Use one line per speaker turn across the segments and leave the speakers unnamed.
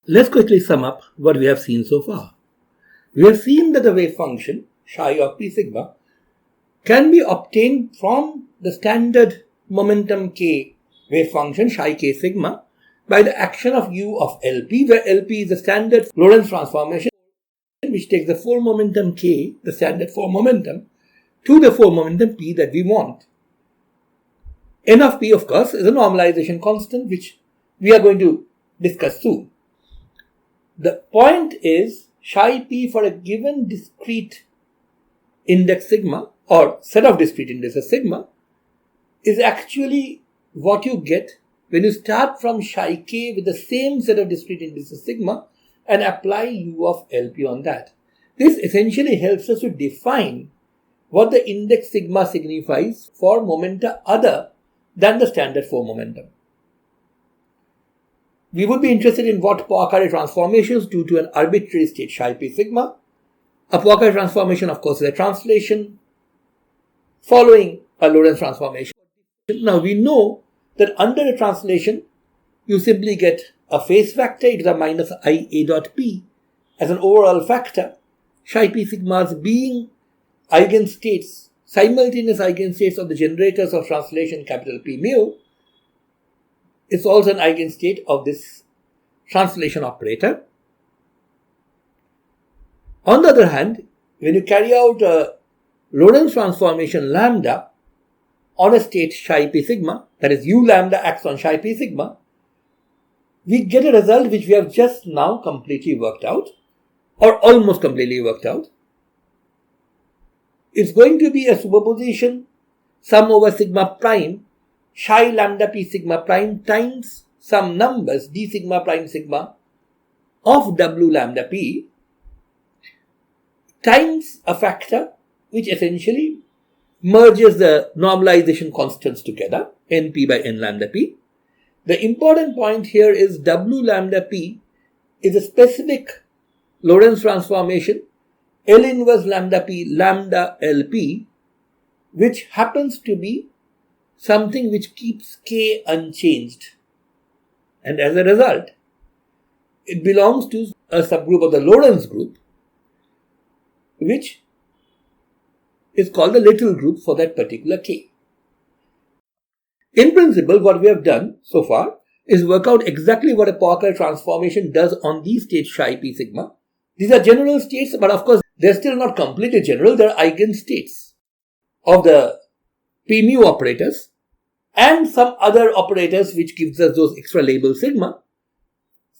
Let's quickly sum up what we have seen so far. We have seen that the wave function psi of p sigma can be obtained from the standard momentum k wave function psi k sigma by the action of u of Lp, where Lp is the standard Lorentz transformation which takes the force momentum k, the standard force momentum, to the force momentum p that we want. N of p, of course, is a normalization constant which we are going to discuss soon. The point is psi p for a given discrete index sigma or set of discrete indexes sigma is actually what you get when you start from psi k with the same set of discrete indices sigma and apply u of Lp on that. This essentially helps us to define what the index sigma signifies for momenta other than the standard force momentum. We would be interested in what Poincare transformations do to an arbitrary state psi p sigma. A Poincare transformation, of course, is a translation following a Lorentz transformation. Now we know that under a translation, you simply get a phase factor e to the minus I a dot p as an overall factor, psi p sigmas being eigenstates, simultaneous eigenstates of the generators of translation capital P mu. It's also an eigenstate of this translation operator. On the other hand, when you carry out a Lorentz transformation lambda on a state psi p sigma, that is u lambda acts on psi p sigma, we get a result which we have just now completely worked out, or almost completely worked out. It's going to be a superposition sum over sigma prime psi lambda p sigma prime times some numbers d sigma prime sigma of w lambda p times a factor which essentially merges the normalization constants together, np by n lambda p. The important point here is w lambda p is a specific Lorentz transformation L inverse lambda p lambda Lp, which happens to be something which keeps k unchanged. And as a result, it belongs to a subgroup of the Lorentz group, which is called the little group for that particular k. In principle, what we have done so far is work out exactly what a Poincare transformation does on these states psi p sigma. These are general states, but of course, they're still not completely general. They're eigenstates of the p mu operators and some other operators which gives us those extra labels sigma.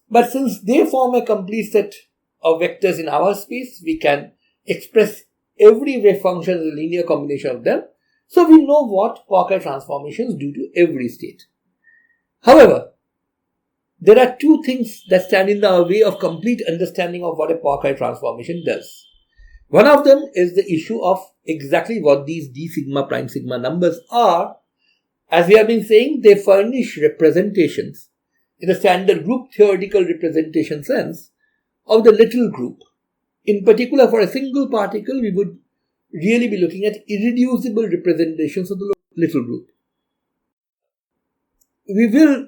But since they form a complete set of vectors in our space, we can express every wave function as a linear combination of them. So we know what Poincare transformations do to every state. However, there are two things that stand in the way of complete understanding of what a Poincare transformation does. One of them is the issue of exactly what these d sigma prime sigma numbers are. As we have been saying, they furnish representations in the standard group theoretical representation sense of the little group. In particular, for a single particle, we would really be looking at irreducible representations of the little group. We will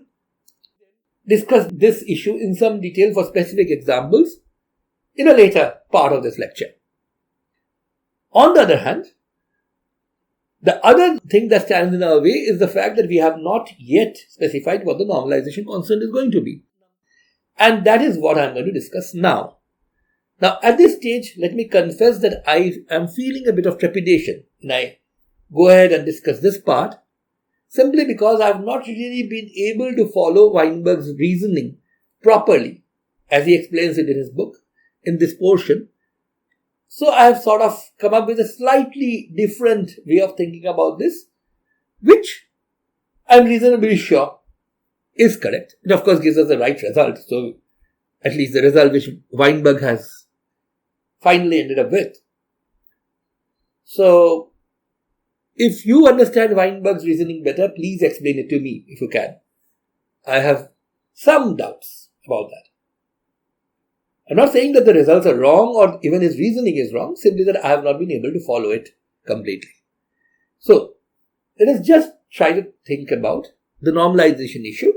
discuss this issue in some detail for specific examples in a later part of this lecture. On the other hand, the other thing that stands in our way is the fact that we have not yet specified what the normalization constant is going to be. And that is what I am going to discuss now. Now, at this stage, let me confess that I am feeling a bit of trepidation when I go ahead and discuss this part, simply because I have not really been able to follow Weinberg's reasoning properly, as he explains it in his book, in this portion. So I have sort of come up with a slightly different way of thinking about this, which I am reasonably sure is correct. It of course gives us the right result. So at least the result which Weinberg has finally ended up with. So if you understand Weinberg's reasoning better, please explain it to me if you can. I have some doubts about that. I'm not saying that the results are wrong or even his reasoning is wrong, simply that I have not been able to follow it completely. So let us just try to think about the normalization issue,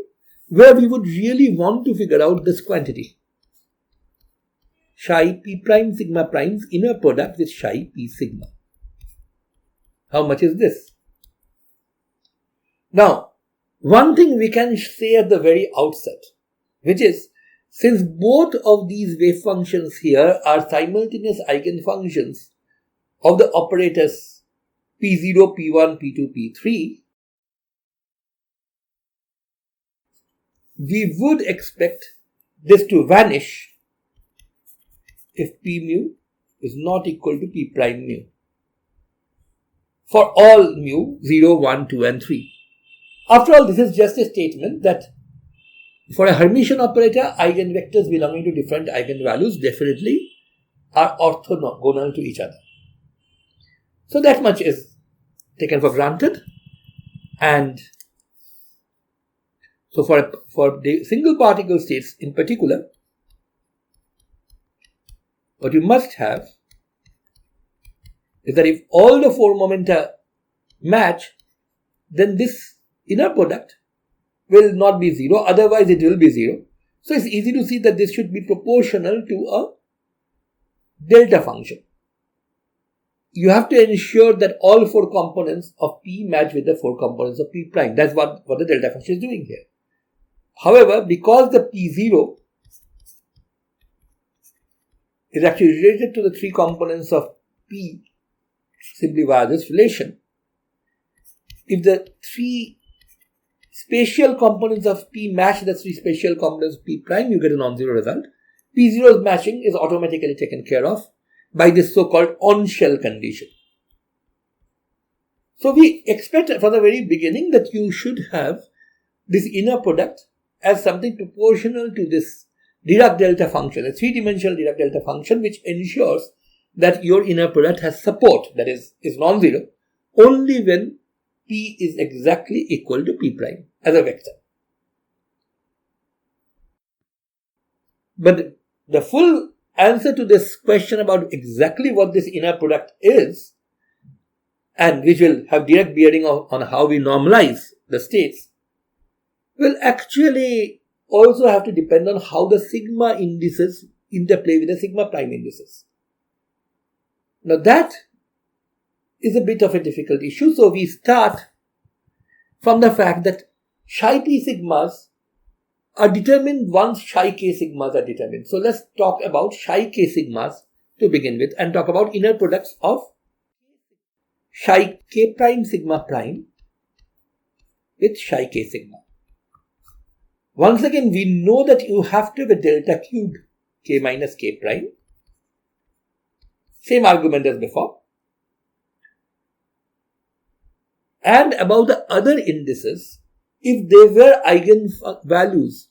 where we would really want to figure out this quantity. psi p prime sigma prime's inner product with psi p sigma. How much is this? Now, one thing we can say at the very outset, which is, since both of these wave functions here are simultaneous eigenfunctions of the operators P0, P1, P2, P3, we would expect this to vanish if P mu is not equal to P prime mu for all mu 0, 1, 2 and 3. After all, this is just a statement that for a Hermitian operator, eigenvectors belonging to different eigenvalues definitely are orthogonal to each other. So that much is taken for granted. And so for the single particle states in particular, what you must have is that if all the four momenta match, then this inner product will not be 0, otherwise it will be 0. So it's easy to see that this should be proportional to a delta function. You have to ensure that all four components of P match with the four components of P prime. That's what the delta function is doing here. However, because the P0 is actually related to the three components of P simply via this relation, if the three spatial components of P match the three spatial components of P prime, you get a non-zero result. P0's matching is automatically taken care of by this so-called on-shell condition. So we expect from the very beginning that you should have this inner product as something proportional to this Dirac delta function, a three-dimensional Dirac delta function, which ensures that your inner product has support, that is non-zero, only when P is exactly equal to P prime as a vector. But the full answer to this question about exactly what this inner product is, and which will have direct bearing on how we normalize the states, will actually also have to depend on how the sigma indices interplay with the sigma prime indices. Now that is a bit of a difficult issue, so we start from the fact that psi p sigmas are determined once psi k sigmas are determined. So let's talk about psi k sigmas to begin with and talk about inner products of psi k prime sigma prime with psi k sigma. Once again, we know that you have to have a delta cubed k minus k prime. Same argument as before. And about the other indices, if they were eigenvalues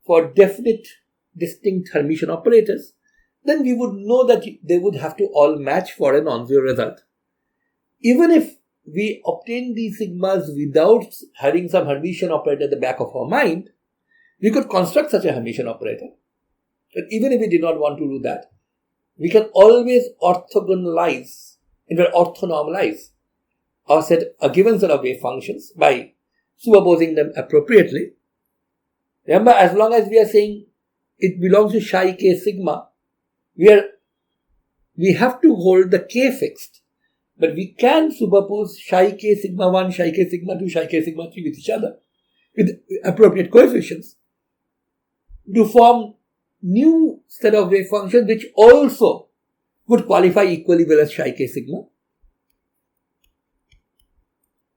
for definite distinct Hermitian operators, then we would know that they would have to all match for a non-zero result. Even if we obtain these sigmas without having some Hermitian operator at the back of our mind, we could construct such a Hermitian operator. But even if we did not want to do that, we can always orthogonalize, in fact orthonormalize a given set of wave functions by superposing them appropriately. Remember, as long as we are saying it belongs to psi k sigma, we have to hold the k fixed, but we can superpose psi k sigma 1, psi k sigma 2, psi k sigma 3 with each other with appropriate coefficients to form new set of wave functions which also would qualify equally well as psi k sigma.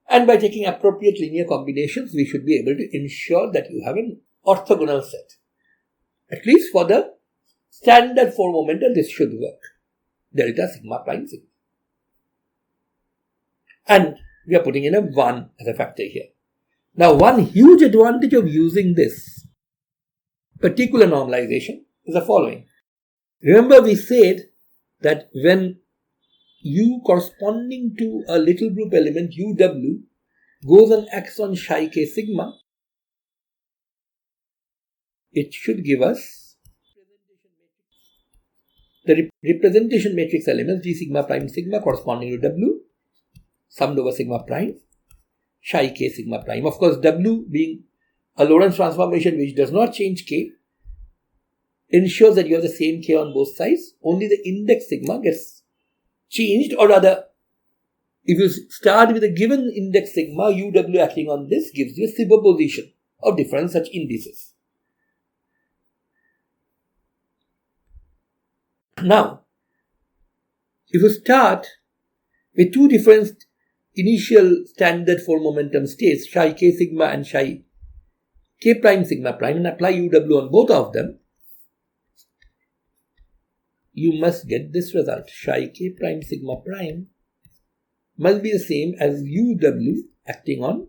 And by taking appropriate linear combinations, we should be able to ensure that you have an orthogonal set. At least for the standard four momenta, this should work. Delta sigma prime sigma. And we are putting in a 1 as a factor here. Now, one huge advantage of using this particular normalization is the following. Remember, we said that when U corresponding to a little group element UW goes and acts on psi k sigma, it should give us the representation matrix elements G sigma prime sigma corresponding to W summed over sigma prime psi k sigma prime. Of course, W being a Lorentz transformation which does not change k, ensures that you have the same k on both sides. Only the index sigma gets changed, or rather, if you start with a given index sigma, uw acting on this gives you a superposition of different such indices. Now, if you start with two different initial standard for momentum states, psi k sigma and psi k prime sigma prime, and apply uw on both of them, you must get this result. Psi k prime sigma prime must be the same as uw acting on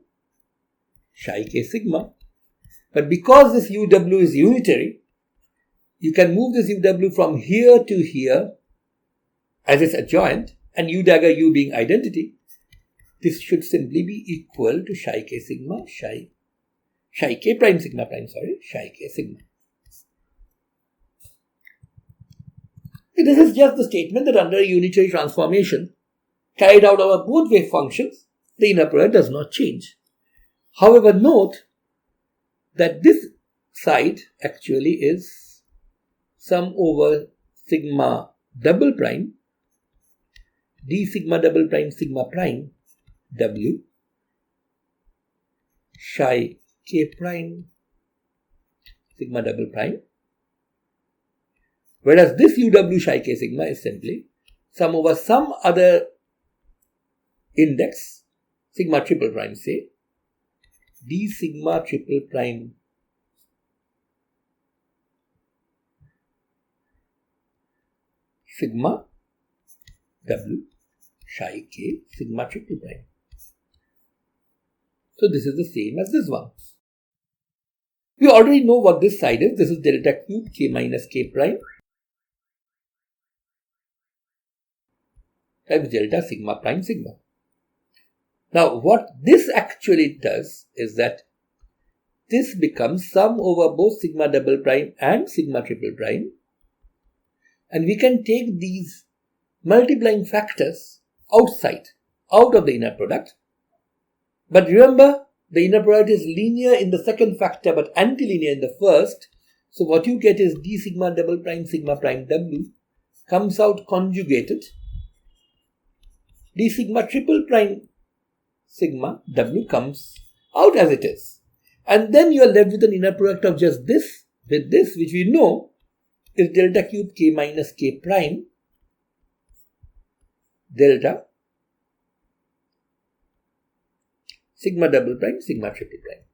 psi k sigma. But because this uw is unitary, you can move this uw from here to here as its adjoint, and u dagger u being identity. This should simply be equal to psi k sigma, psi k prime sigma prime, psi k sigma. This is just the statement that under a unitary transformation carried out over both wave functions, the inner product does not change. However, note that this side actually is sum over sigma double prime d sigma double prime sigma prime w psi k prime sigma double prime, whereas this uw psi k sigma is simply sum over some other index sigma triple prime, say d sigma triple prime sigma w psi k sigma triple prime. So this is the same as this one. We already know what this side is. This is delta cube k minus k prime times delta sigma prime sigma. Now what this actually does is that this becomes sum over both sigma double prime and sigma triple prime, and we can take these multiplying factors outside, out of the inner product. But remember, the inner product is linear in the second factor but antilinear in the first. So what you get is d sigma double prime sigma prime w comes out conjugated. D sigma triple prime sigma w comes out as it is. And then you are left with an inner product of just this with this, which we know is delta cube k minus k prime delta sigma double prime sigma triple prime.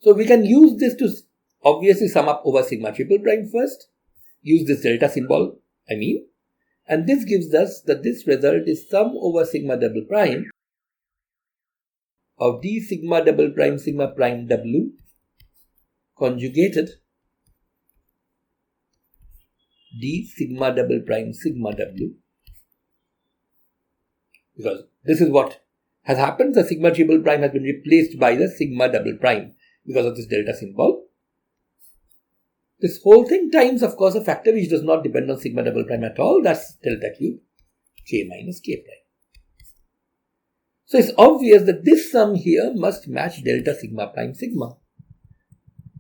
So we can use this to obviously sum up over sigma triple prime first, use this delta symbol, and this gives us that this result is sum over sigma double prime of d sigma double prime sigma prime w conjugated d sigma double prime sigma w, because this is what has happened. The sigma triple prime has been replaced by the sigma double prime because of this delta symbol. This whole thing times, of course, a factor which does not depend on sigma double prime at all. That's delta cube k minus k prime. So it's obvious that this sum here must match delta sigma prime sigma.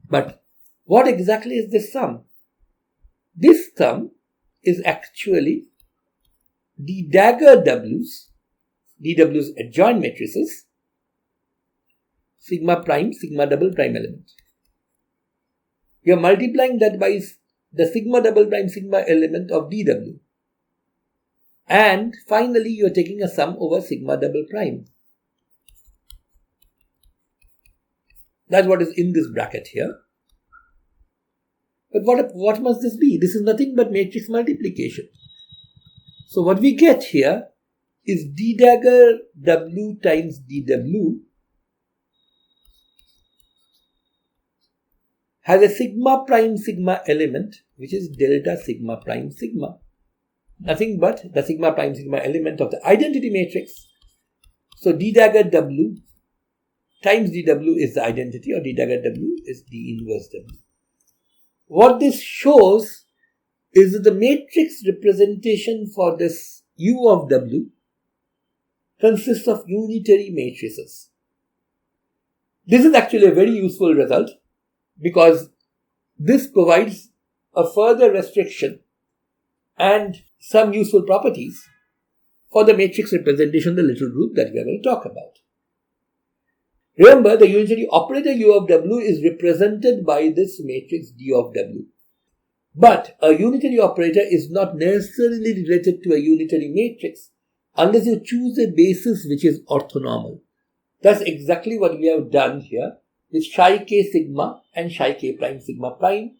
But what exactly is this sum? This sum is actually d dagger w's, dw's adjoint matrices, sigma prime, sigma double prime element. You are multiplying that by the sigma double prime sigma element of dw. And finally, you are taking a sum over sigma double prime. That's what is in this bracket here. But what must this be? This is nothing but matrix multiplication. So what we get here is d dagger w times dw has a sigma prime sigma element which is delta sigma prime sigma. Nothing but the sigma prime sigma element of the identity matrix. So d dagger w times dw is the identity, or d dagger w is d inverse w. What this shows is that the matrix representation for this u of w consists of unitary matrices. This is actually a very useful result because this provides a further restriction and some useful properties for the matrix representation of the little group that we are going to talk about. Remember, the unitary operator U of W is represented by this matrix D of W. But a unitary operator is not necessarily related to a unitary matrix unless you choose a basis which is orthonormal. That's exactly what we have done here with psi k sigma and psi k prime sigma prime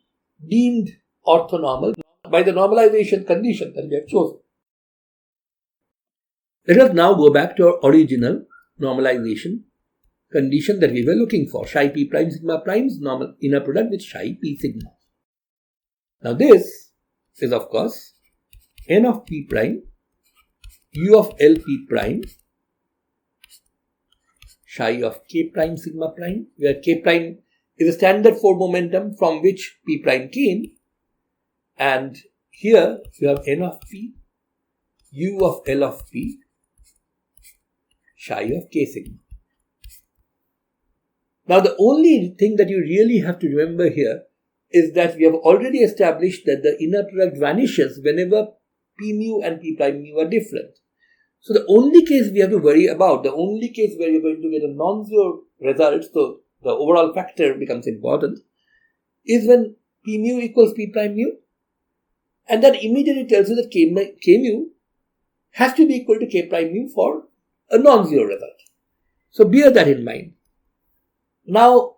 deemed orthonormal by the normalization condition that we have chosen. Let us now go back to our original normalization condition that we were looking for. Psi p prime sigma prime's normal inner product with psi p sigma. Now this is of course n of p prime u of L p prime psi of k prime sigma prime, where k prime is a standard form momentum from which p prime came, and here you have n of p u of L of p psi of k sigma. Now the only thing that you really have to remember here is that we have already established that the inner product vanishes whenever p mu and p prime mu are different. So the only case we have to worry about, the only case where you're going to get a non-zero result, so the overall factor becomes important, is when p mu equals p prime mu. And that immediately tells you that k mu has to be equal to k prime mu for a non-zero result. So bear that in mind. Now,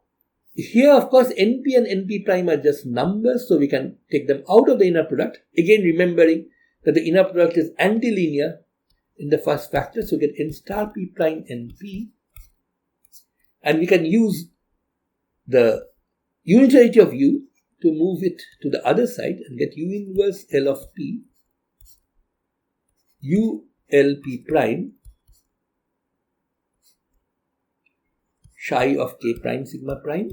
here of course np and np prime are just numbers, so we can take them out of the inner product. Again, remembering that the inner product is antilinear in the first factor, so we get n star p prime np, and we can use the unitarity of u to move it to the other side and get u inverse L of p u L p prime psi of k prime sigma prime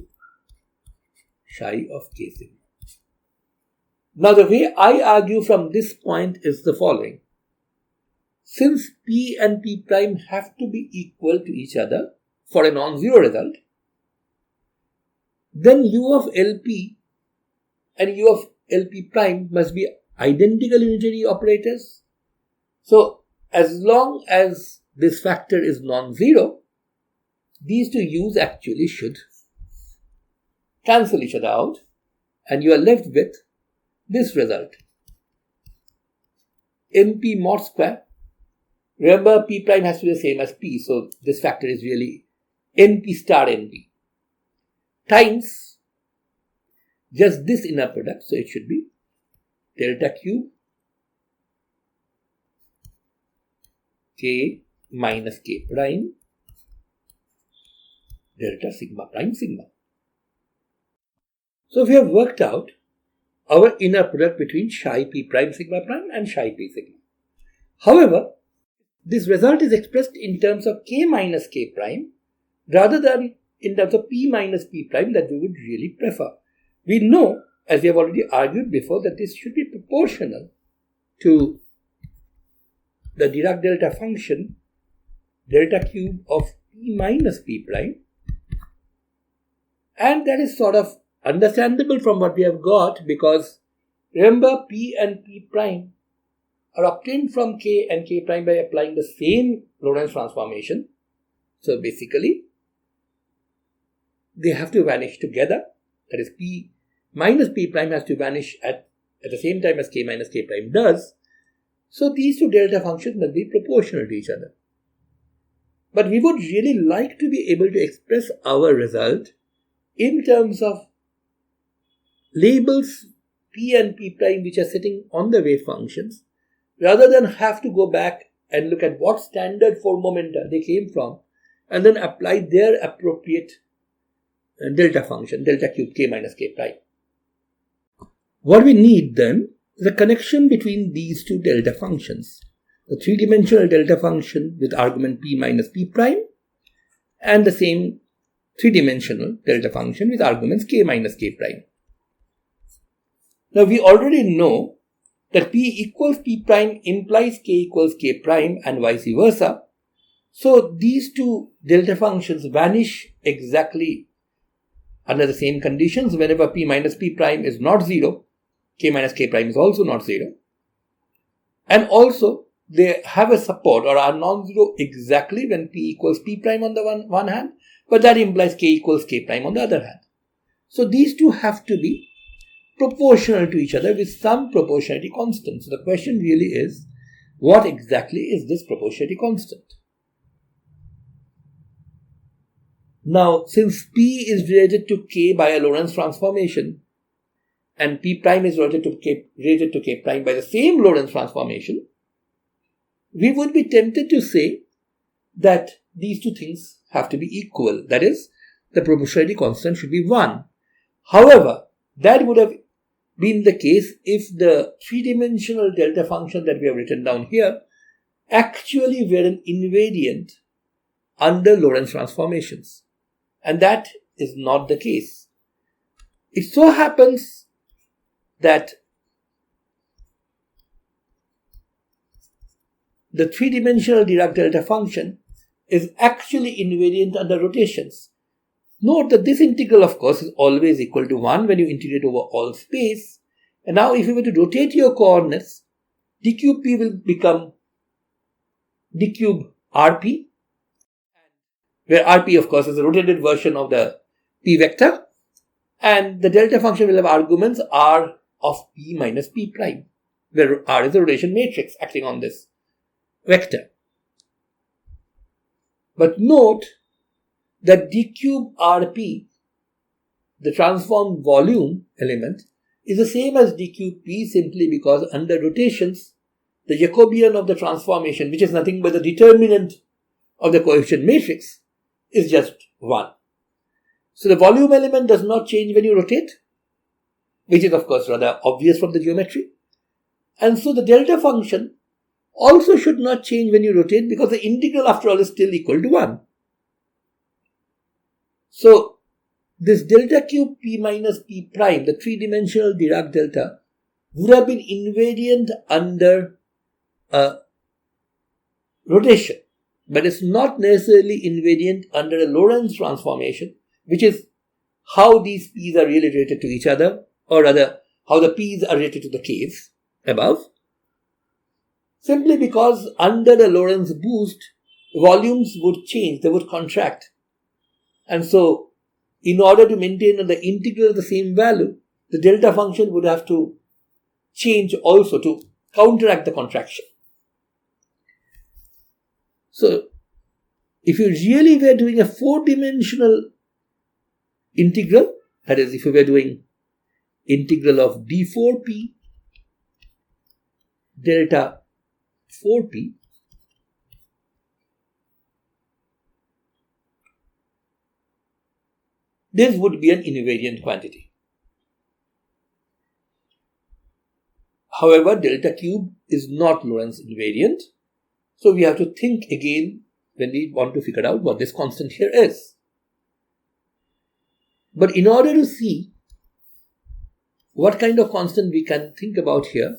psi of k sigma. Now the way I argue from this point is the following. Since p and p prime have to be equal to each other for a non-zero result, then u of Lp and u of Lp prime must be identical unitary operators. So as long as this factor is non-zero, these two u's actually should cancel each other out, and you are left with this result. Np mod square. Remember, p prime has to be the same as p, so this factor is really np star np times just this inner product, so it should be delta cube k minus k prime delta sigma prime sigma. So we have worked out our inner product between psi p prime sigma prime and psi p sigma. However, this result is expressed in terms of k minus k prime rather than in terms of p minus p prime that we would really prefer. We know, as we have already argued before, that this should be proportional to the Dirac delta function delta cube of p minus p prime, and that is sort of understandable from what we have got, because remember, p and p prime are obtained from k and k prime by applying the same Lorentz transformation. So basically, they have to vanish together. That is, p minus p prime has to vanish at the same time as k minus k prime does. So these two delta functions must be proportional to each other. But we would really like to be able to express our result in terms of labels p and p prime which are sitting on the wave functions, rather than have to go back and look at what standard form momenta they came from and then apply their appropriate delta function, delta cube k minus k prime. What we need then is a connection between these two delta functions, the three-dimensional delta function with argument p minus p prime and the same three-dimensional delta function with arguments k minus k prime. Now we already know that p equals p prime implies k equals k prime and vice versa. So these two delta functions vanish exactly under the same conditions, whenever p minus p prime is not 0, k minus k prime is also not 0. And also, they have a support or are non-zero exactly when p equals p prime on the one hand, but that implies k equals k prime on the other hand. So these two have to be proportional to each other with some proportionality constant. So the question really is, what exactly is this proportionality constant? Now, since p is related to k by a Lorentz transformation, and p prime is related to k prime by the same Lorentz transformation, we would be tempted to say that these two things have to be equal. That is, the proportionality constant should be 1. However, that would have been the case if the three-dimensional delta function that we have written down here actually were an invariant under Lorentz transformations. And that is not the case. It so happens that the three-dimensional Dirac delta function is actually invariant under rotations. Note that this integral, of course, is always equal to 1 when you integrate over all space. And now if you were to rotate your coordinates, d cube p will become d cube rp, where rp, of course, is a rotated version of the p vector. And the delta function will have arguments r of p minus p prime, where r is a rotation matrix acting on this vector. But note that d cube rp, the transformed volume element, is the same as d cube p simply because under rotations, the Jacobian of the transformation, which is nothing but the determinant of the coefficient matrix, is just 1. So the volume element does not change when you rotate, which is of course rather obvious from the geometry. And so the delta function also should not change when you rotate because the integral after all is still equal to 1. So this delta cube p minus p prime, the three-dimensional Dirac delta, would have been invariant under a rotation, but it's not necessarily invariant under a Lorentz transformation, which is how these p's are really related to each other, or rather, how the p's are related to the k's above. Simply because under the Lorentz boost, volumes would change, they would contract. And so, in order to maintain the integral of the same value, the delta function would have to change also to counteract the contraction. So, if you really were doing a four-dimensional integral, that is, if you were doing integral of d4p delta 4p, this would be an invariant quantity. However, delta cube is not Lorentz invariant, so we have to think again when we want to figure out what this constant here is. But in order to see what kind of constant we can think about here,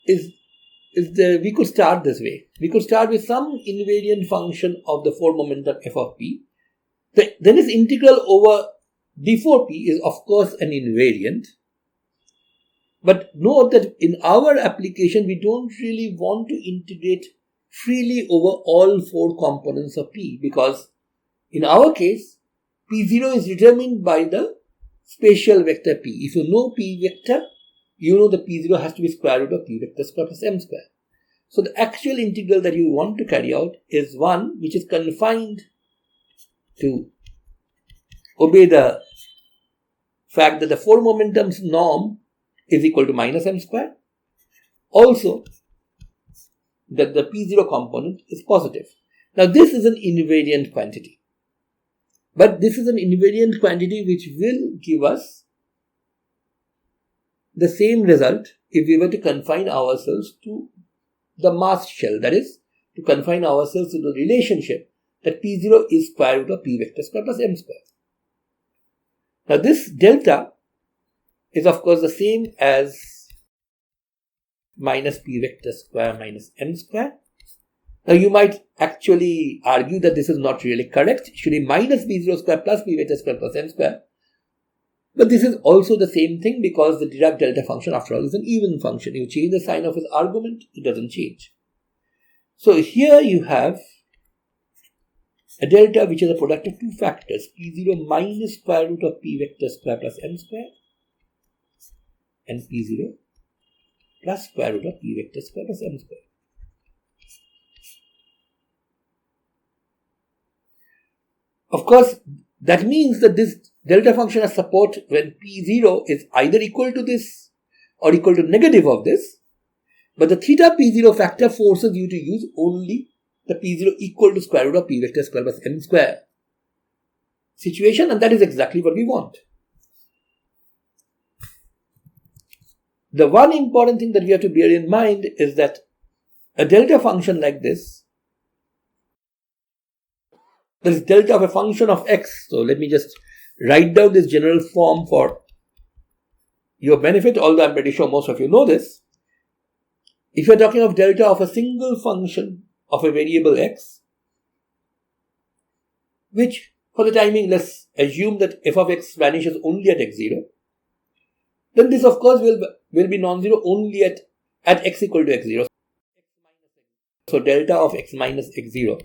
we could start this way. We could start with some invariant function of the four momentum f of p. Then this integral over d4p is of course an invariant. But note that in our application, we don't really want to integrate freely over all four components of p, because in our case, p0 is determined by the spatial vector p. If you know p vector, you know the p0 has to be square root of p vector square plus m square. So the actual integral that you want to carry out is one which is confined to obey the fact that the four momentums norm is equal to minus m square. Also, that the p0 component is positive. Now this is an invariant quantity. But this is an invariant quantity which will give us the same result if we were to confine ourselves to the mass shell. That is, to confine ourselves to the relationship that p0 is square root of p vector square plus m square. Now this delta is of course the same as minus p vector square minus m square. Now you might actually argue that this is not really correct. It should be minus p0 square plus p vector square plus m square. But this is also the same thing because the Dirac delta function after all is an even function. You change the sign of its argument, it doesn't change. So here you have a delta which is a product of two factors, p0 minus square root of p vector square plus m square and p0 plus square root of p vector square plus m square. Of course, that means that this delta function has support when p0 is either equal to this or equal to negative of this, but the theta p0 factor forces you to use only the p0 equal to square root of p vector square plus m square situation, and that is exactly what we want. The one important thing that we have to bear in mind is that a delta function like this, there is delta of a function of x. So let me just write down this general form for your benefit, although I'm pretty sure most of you know this. If you're talking of delta of a single function of a variable x, which for the timing, let's assume that f of x vanishes only at x0, then this of course will be non-zero only at x equal to x0. So delta of x minus x0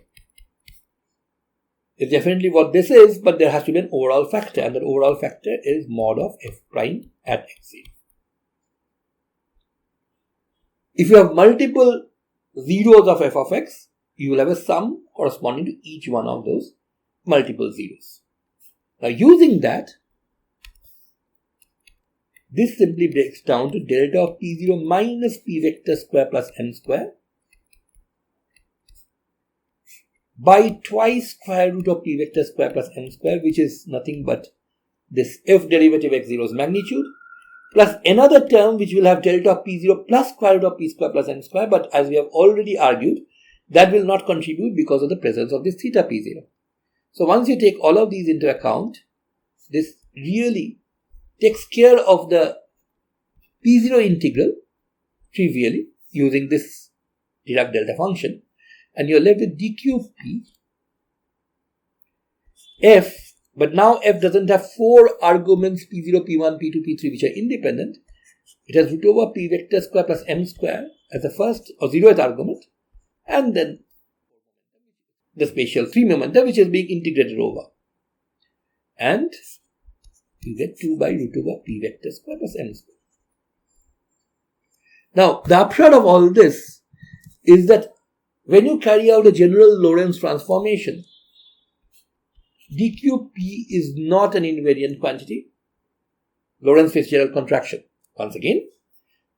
is definitely what this is, but there has to be an overall factor, and that overall factor is mod of f prime at x0. If you have multiple zeros of f of x, you will have a sum corresponding to each one of those multiple zeros. Now using that, this simply breaks down to delta of p0 minus p vector square plus m square by twice square root of p vector square plus m square, which is nothing but this f derivative x0's magnitude, plus another term which will have delta of p0 plus square root of p square plus m square, but as we have already argued, that will not contribute because of the presence of this theta p0. So once you take all of these into account, this really takes care of the p0 integral trivially using this Dirac delta function, and you're left with d cube p f, but now f doesn't have four arguments p0, p1, p2, p3 which are independent. It has root over p vector square plus m square as the first or zeroth argument, and then the spatial free momentum which is being integrated over, and you get 2 by root over p vector square plus m square. Now the upshot of all this is that when you carry out a general Lorentz transformation, d cube p is not an invariant quantity, Lorentz-Fitzgerald contraction once again,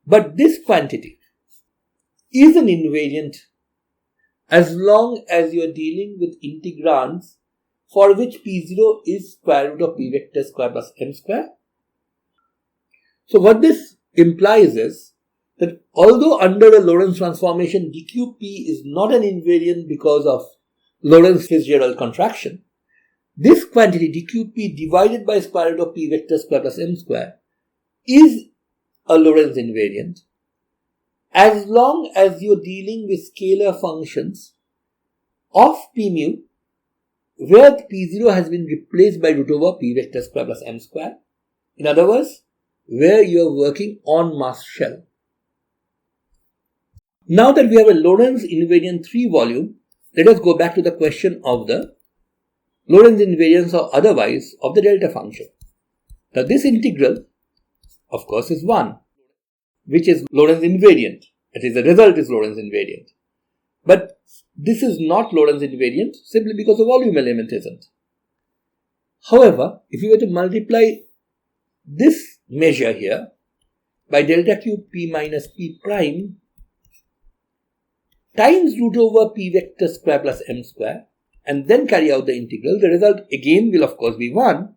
but this quantity is an invariant as long as you are dealing with integrands for which p0 is square root of p vector square plus m square. So what this implies is that although under a Lorentz transformation d cube p is not an invariant because of Lorentz-Fitzgerald contraction, this quantity d cube p divided by square root of p vector square plus m square is a Lorentz invariant as long as you're dealing with scalar functions of p mu where p0 has been replaced by root over p vector square plus m square. In other words, where you're working on mass shell. Now that we have a Lorentz invariant 3 volume, let us go back to the question of the Lorentz invariance or otherwise of the delta function. Now this integral, of course, is 1, which is Lorentz invariant. That is, the result is Lorentz invariant. But this is not Lorentz invariant simply because the volume element isn't. However, if you were to multiply this measure here by delta cube p minus p prime times root over p vector square plus m square and then carry out the integral, the result again will of course be 1.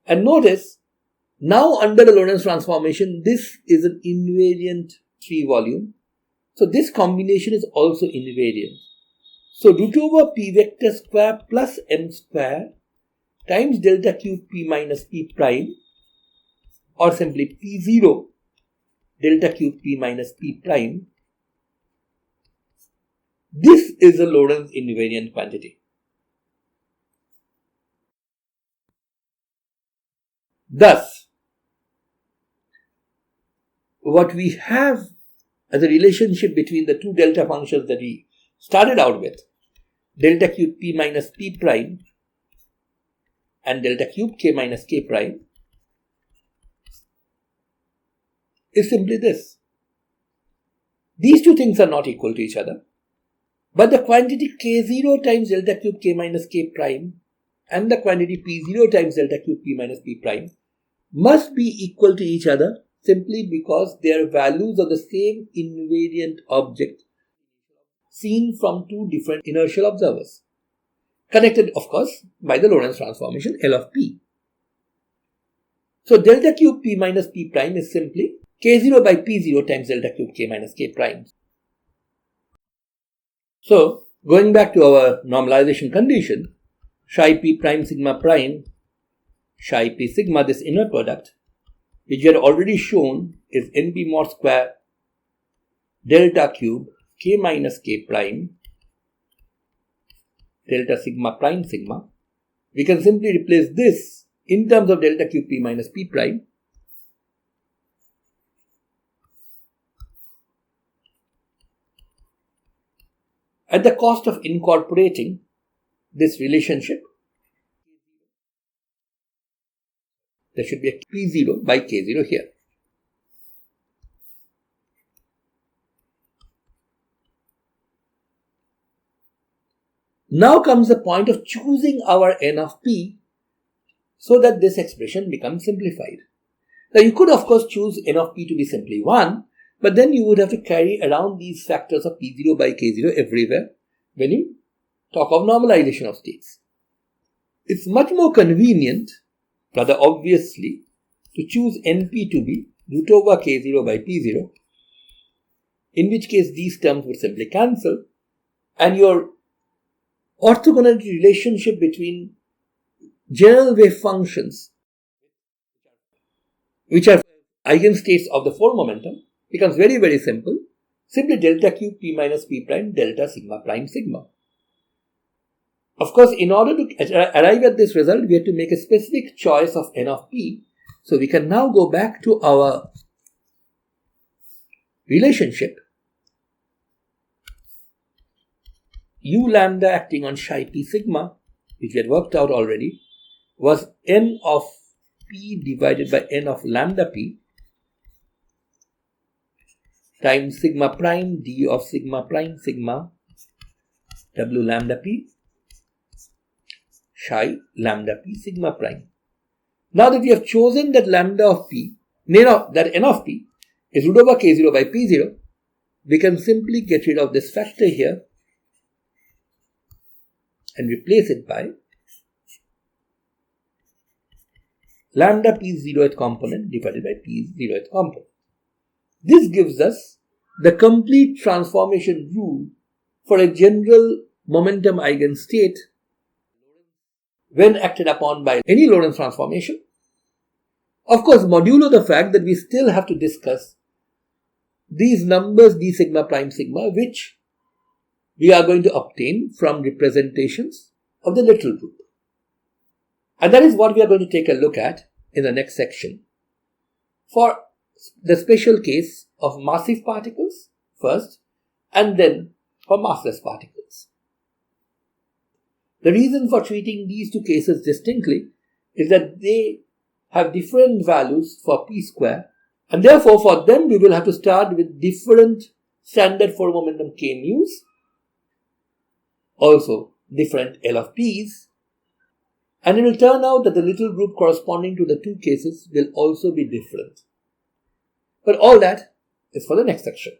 And notice, now under the Lorentz transformation, this is an invariant 3 volume. So this combination is also invariant. So root over p vector square plus m square times delta cube p minus p prime, or simply p0 delta cube p minus p prime, This is a Lorentz invariant quantity. Thus, what we have as a relationship between the two delta functions that we started out with, delta cube p minus p prime and delta cube k minus k prime, is simply this. These two things are not equal to each other, but the quantity k0 times delta cube k minus k prime and the quantity p0 times delta cube p minus p prime must be equal to each other simply because they are values of the same invariant object seen from two different inertial observers, connected of course by the Lorentz transformation L of p. So delta cube p minus p prime is simply k0 by p0 times delta cube k minus k prime. So going back to our normalization condition, psi p prime sigma prime, psi p sigma, this inner product, which we had already shown is np mod square delta cube k minus k prime delta sigma prime sigma. We can simply replace this in terms of delta cube p minus p prime at the cost of incorporating this relationship. There should be a p0 by k0 here. Now comes the point of choosing our n of p so that this expression becomes simplified. Now you could of course choose n of p to be simply 1, but then you would have to carry around these factors of p0 by k0 everywhere when you talk of normalization of states. It's much more convenient, rather obviously, to choose np to be root over k0 by p0, in which case these terms would simply cancel, and your orthogonality relationship between general wave functions, which are eigenstates of the four momentum, becomes very, very simple. Simply delta cube p minus p prime delta sigma prime sigma. Of course, in order to arrive at this result, we have to make a specific choice of n of p. So we can now go back to our relationship. U lambda acting on psi p sigma, which we had worked out already, was n of p divided by n of lambda p times sigma prime d of sigma prime sigma w lambda p psi lambda p sigma prime. Now that we have chosen that lambda of p, that n of p is root over k0 by p0, we can simply get rid of this factor here and replace it by lambda p0th component divided by p0th component. This gives us the complete transformation rule for a general momentum eigenstate when acted upon by any Lorentz transformation. Of course, modulo the fact that we still have to discuss these numbers d sigma prime sigma, which we are going to obtain from representations of the literal group. And that is what we are going to take a look at in the next section for the special case of massive particles first, and then for massless particles. The reason for treating these two cases distinctly is that they have different values for p square, and therefore for them we will have to start with different standard for momentum k mu's, also different L of p's, and it will turn out that the little group corresponding to the two cases will also be different. But all that is for the next section.